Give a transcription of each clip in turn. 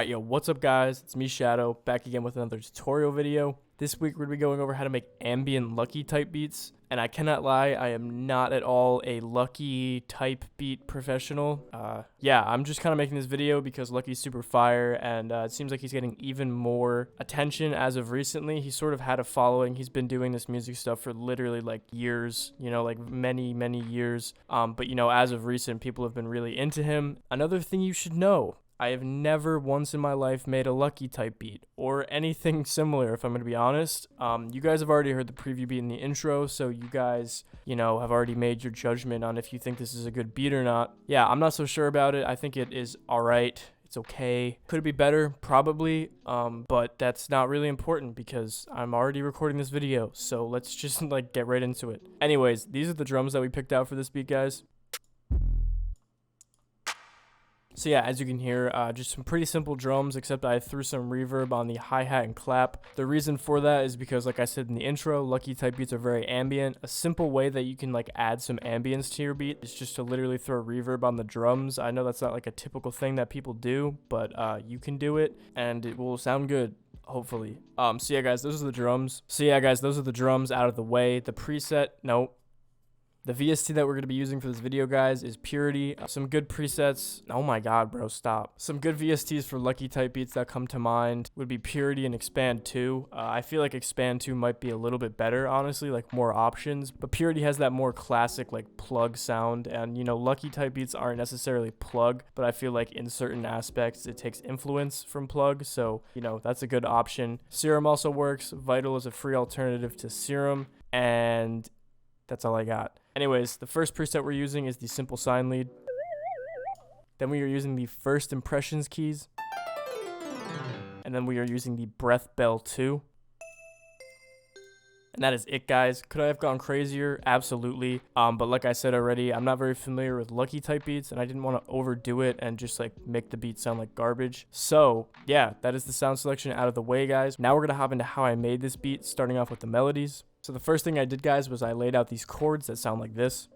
Alright, yo, what's up guys? It's me, Shadow, back again with another tutorial video. This week we're going to be going over how to make ambient LUCKI type beats. And I cannot lie, I am not at all a LUCKI type beat professional. Yeah, I'm just kind of making this video because LUCKI's super fire, and it seems like he's getting even more attention as of recently. He sort of had a following. He's been doing this music stuff for literally like years, you know, like many years. But you know, as of recent, people have been really into him. Another thing you should know, I have never once in my life made a LUCKI type beat or anything similar, if I'm going to be honest. You guys have already heard the preview beat in the intro, so you guys, you know, have already made your judgment on if you think this is a good beat or not. Yeah, I'm not so sure about it. I think it is alright. It's okay. Could it be better? Probably. But that's not really important because I'm already recording this video, so let's just like get right into it. Anyways, these are the drums that we picked out for this beat, guys. So yeah, as you can hear, just some pretty simple drums, except I threw some reverb on the hi-hat and clap. The reason for that is because, like I said in the intro, LUCKI type beats are very ambient. A simple way that you can like add some ambience to your beat is just to literally throw reverb on the drums. I know that's not like a typical thing that people do, but you can do it and it will sound good. Hopefully. So yeah guys, those are the drums. Out of the way. The preset, no. The VST that we're going to be using for this video, guys, is Purity. Some good presets. Oh my god, bro, stop. Some good VSTs for LUCKI type beats that come to mind would be Purity and Expand 2. I feel like Expand 2 might be a little bit better, honestly, like more options. But Purity has that more classic, like, plug sound. And, you know, LUCKI type beats aren't necessarily plug, but I feel like in certain aspects it takes influence from plug. So, you know, that's a good option. Serum also works. Vital is a free alternative to Serum. And that's all I got. Anyways, the first preset we're using is the simple sine lead. Then we are using the first impressions keys. And then we are using the breath bell 2. And that is it, guys. Could I have gone crazier? Absolutely. But like I said already, I'm not very familiar with LUCKI type beats, and I didn't want to overdo it and just like make the beat sound like garbage. So yeah, that is the sound selection out of the way, guys. Now we're gonna hop into how I made this beat, starting off with the melodies. So the first thing I did, guys, was I laid out these chords that sound like this.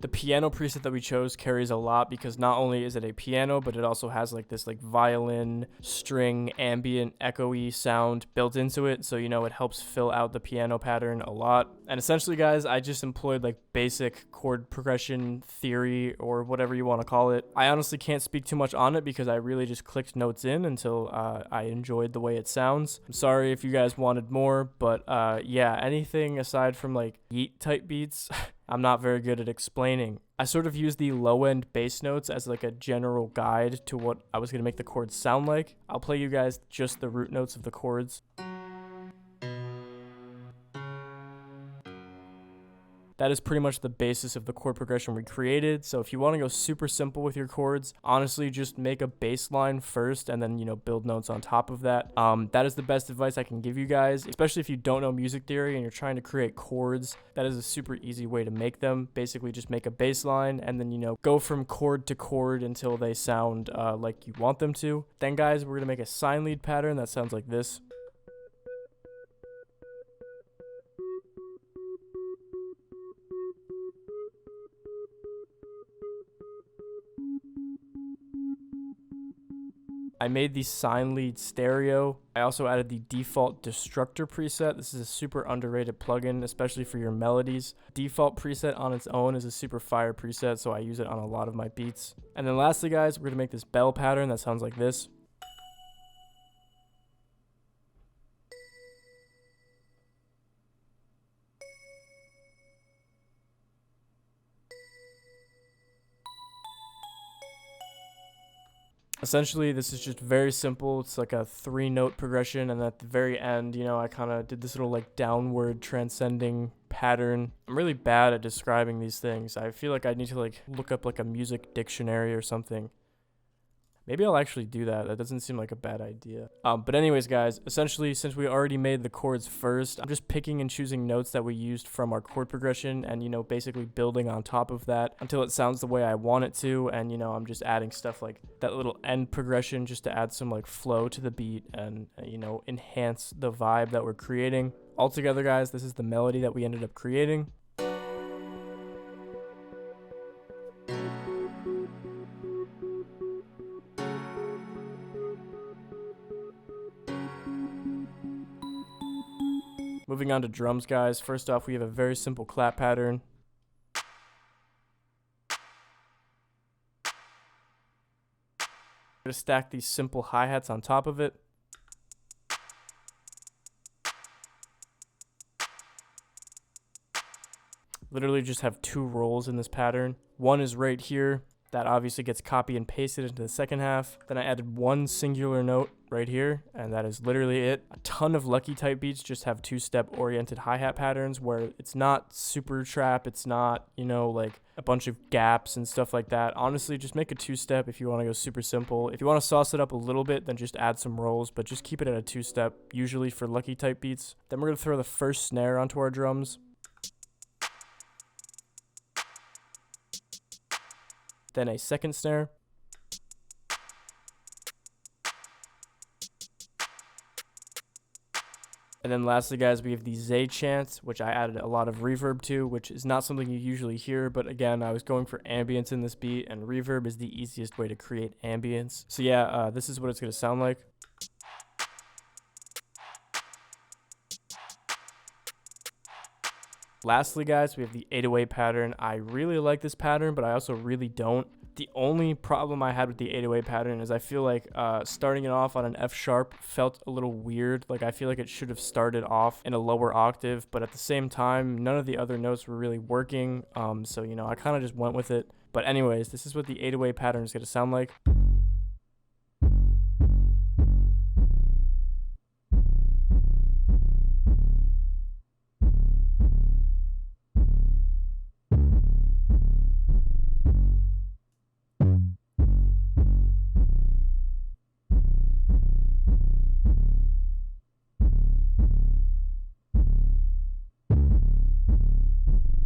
The piano preset that we chose carries a lot because not only is it a piano, but it also has like this like violin, string, ambient, echoey sound built into it. So, you know, it helps fill out the piano pattern a lot. And essentially, guys, I just employed like basic chord progression theory or whatever you want to call it. I honestly can't speak too much on it because I really just clicked notes in until I enjoyed the way it sounds. I'm sorry if you guys wanted more, but yeah, anything aside from like yeet type beats, I'm not very good at explaining. I sort of use the low-end bass notes as like a general guide to what I was going to make the chords sound like. I'll play you guys just the root notes of the chords. That is pretty much the basis of the chord progression we created. So if you want to go super simple with your chords, honestly, just make a bass line first and then, you know, build notes on top of that. That is the best advice I can give you guys, especially if you don't know music theory and you're trying to create chords. That is a super easy way to make them. Basically, just make a bass line and then, you know, go from chord to chord until they sound like you want them to. Then, guys, we're going to make a sine lead pattern that sounds like this. I made the sine lead stereo. I also added the default destructor preset. This is a super underrated plugin, especially for your melodies. Default preset on its own is a super fire preset, so I use it on a lot of my beats. And then lastly, guys, we're gonna make this bell pattern that sounds like this. Essentially, this is just very simple. It's like a 3-note progression, and at the very end, you know, I kind of did this little like downward transcending pattern. I'm really bad at describing these things. I feel like I need to like look up like a music dictionary or something. Maybe I'll actually do that. That doesn't seem like a bad idea. But anyways, guys, essentially, since we already made the chords first, I'm just picking and choosing notes that we used from our chord progression and, you know, basically building on top of that until it sounds the way I want it to. And, you know, I'm just adding stuff like that little end progression just to add some like flow to the beat and, you know, enhance the vibe that we're creating. Altogether, guys, this is the melody that we ended up creating. Moving on to drums, guys. First off, we have a very simple clap pattern. I'm going to stack these simple hi-hats on top of it. Literally just have 2 rolls in this pattern. One is right here. That obviously gets copy and pasted into the second half. Then I added 1 singular note right here, and that is literally it. A ton of Lucky type beats just have 2-step oriented hi-hat patterns where it's not super trap, it's not, you know, like a bunch of gaps and stuff like that. Honestly, just make a 2-step if you want to go super simple. If you want to sauce it up a little bit, then just add some rolls, but just keep it at a 2-step, usually for Lucky type beats. Then we're going to throw the first snare onto our drums. Then a second snare. And then lastly, guys, we have the Zay chant, which I added a lot of reverb to, which is not something you usually hear. But again, I was going for ambience in this beat, and reverb is the easiest way to create ambience. So yeah, this is what it's going to sound like. Lastly, guys, we have the 808 pattern. I really like this pattern, but I also really don't. The only problem I had with the 808 pattern is I feel like starting it off on an F sharp felt a little weird. Like I feel like it should have started off in a lower octave, but at the same time, none of the other notes were really working. So, you know, I kind of just went with it. But anyways, this is what the 808 pattern is going to sound like.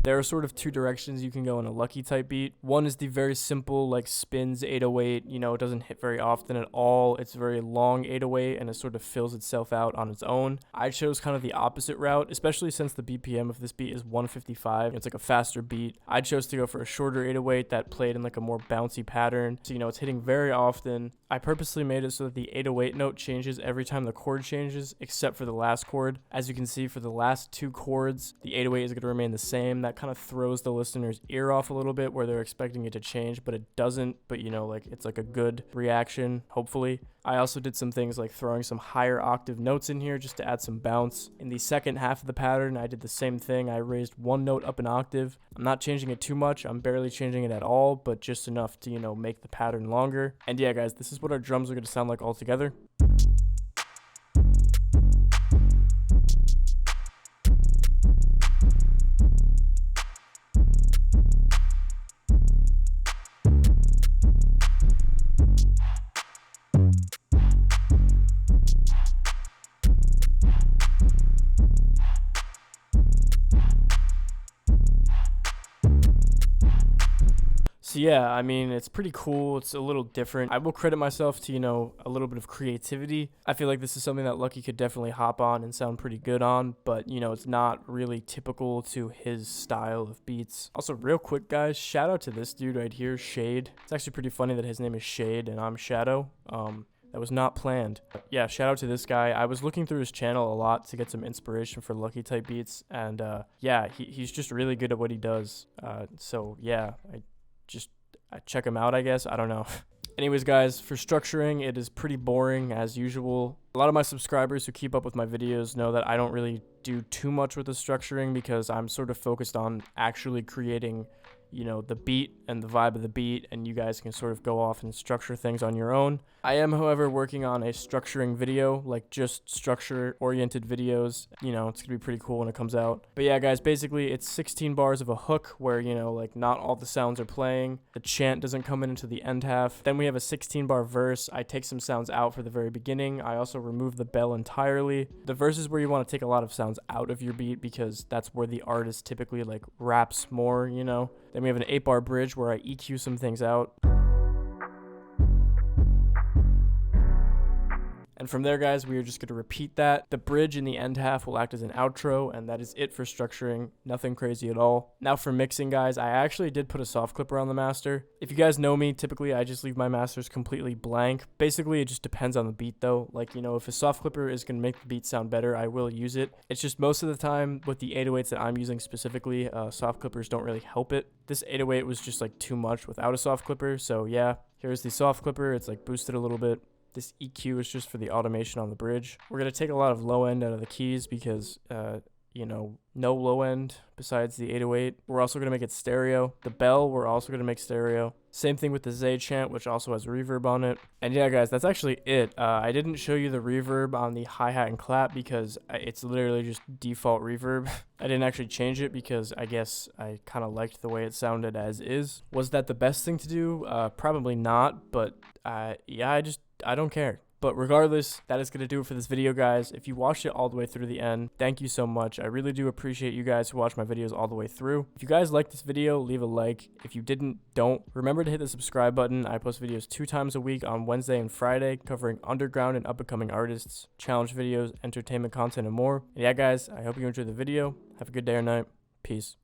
There are sort of 2 directions you can go in a Lucky type beat. One is the very simple, like spins 808, you know, it doesn't hit very often at all. It's very long 808 and it sort of fills itself out on its own. I chose kind of the opposite route, especially since the BPM of this beat is 155. It's like a faster beat. I chose to go for a shorter 808 that played in like a more bouncy pattern. So, you know, it's hitting very often. I purposely made it so that the 808 note changes every time the chord changes, except for the last chord. As you can see, for the last 2 chords, the 808 is going to remain the same. That kind of throws the listener's ear off a little bit where they're expecting it to change, but it doesn't. But, you know, like it's like a good reaction, hopefully. I also did some things like throwing some higher octave notes in here just to add some bounce. In the second half of the pattern, I did the same thing. I raised 1 note up an octave. I'm not changing it too much. I'm barely changing it at all, but just enough to, you know, make the pattern longer. And yeah, guys, this is what our drums are going to sound like all together. So yeah, I mean, it's pretty cool. It's a little different. I will credit myself to, you know, a little bit of creativity. I feel like this is something that Lucky could definitely hop on and sound pretty good on, but, you know, it's not really typical to his style of beats. Also, real quick, guys, shout out to this dude right here, Shade. It's actually pretty funny that his name is Shade and I'm Shadow. That was not planned. Yeah, shout out to this guy. I was looking through his channel a lot to get some inspiration for Lucky type beats, and yeah, he's just really good at what he does. So yeah, I check him out, I guess. I don't know. Anyways, guys, for structuring, it is pretty boring as usual. A lot of my subscribers who keep up with my videos know that I don't really do too much with the structuring because I'm sort of focused on actually creating you know, the beat and the vibe of the beat, and you guys can sort of go off and structure things on your own. I am, however, working on a structuring video, like just structure-oriented videos. You know, it's gonna be pretty cool when it comes out. But yeah, guys, basically it's 16 bars of a hook where, you know, like not all the sounds are playing. The chant doesn't come in into the end half. Then we have a 16-bar verse. I take some sounds out for the very beginning. I also remove the bell entirely. The verse is where you want to take a lot of sounds out of your beat because that's where the artist typically like raps more, you know. Then we have an 8-bar bridge where I EQ some things out. And from there, guys, we are just going to repeat that. The bridge in the end half will act as an outro, and that is it for structuring. Nothing crazy at all. Now for mixing, guys, I actually did put a soft clipper on the master. If you guys know me, typically I just leave my masters completely blank. Basically, it just depends on the beat, though. Like, you know, if a soft clipper is going to make the beat sound better, I will use it. It's just most of the time with the 808s that I'm using specifically, soft clippers don't really help it. This 808 was just like too much without a soft clipper, so yeah. Here's the soft clipper. It's like boosted a little bit. This EQ is just for the automation on the bridge. We're going to take a lot of low end out of the keys because, you know, no low end besides the 808. We're also going to make it stereo. The bell, we're also going to make stereo. Same thing with the Z chant, which also has reverb on it. And yeah, guys, that's actually it. I didn't show you the reverb on the hi-hat and clap because it's literally just default reverb. I didn't actually change it because I guess I kind of liked the way it sounded as is. Was that the best thing to do? Probably not, but yeah, I don't care. But regardless, that is going to do it for this video, guys. If you watched it all the way through the end, thank you so much. I really do appreciate you guys who watch my videos all the way through. If you guys liked this video, leave a like. If you didn't, don't. Remember to hit the subscribe button. I post videos 2 times a week on Wednesday and Friday covering underground and up-and-coming artists, challenge videos, entertainment content, and more. And yeah, guys, I hope you enjoyed the video. Have a good day or night. Peace.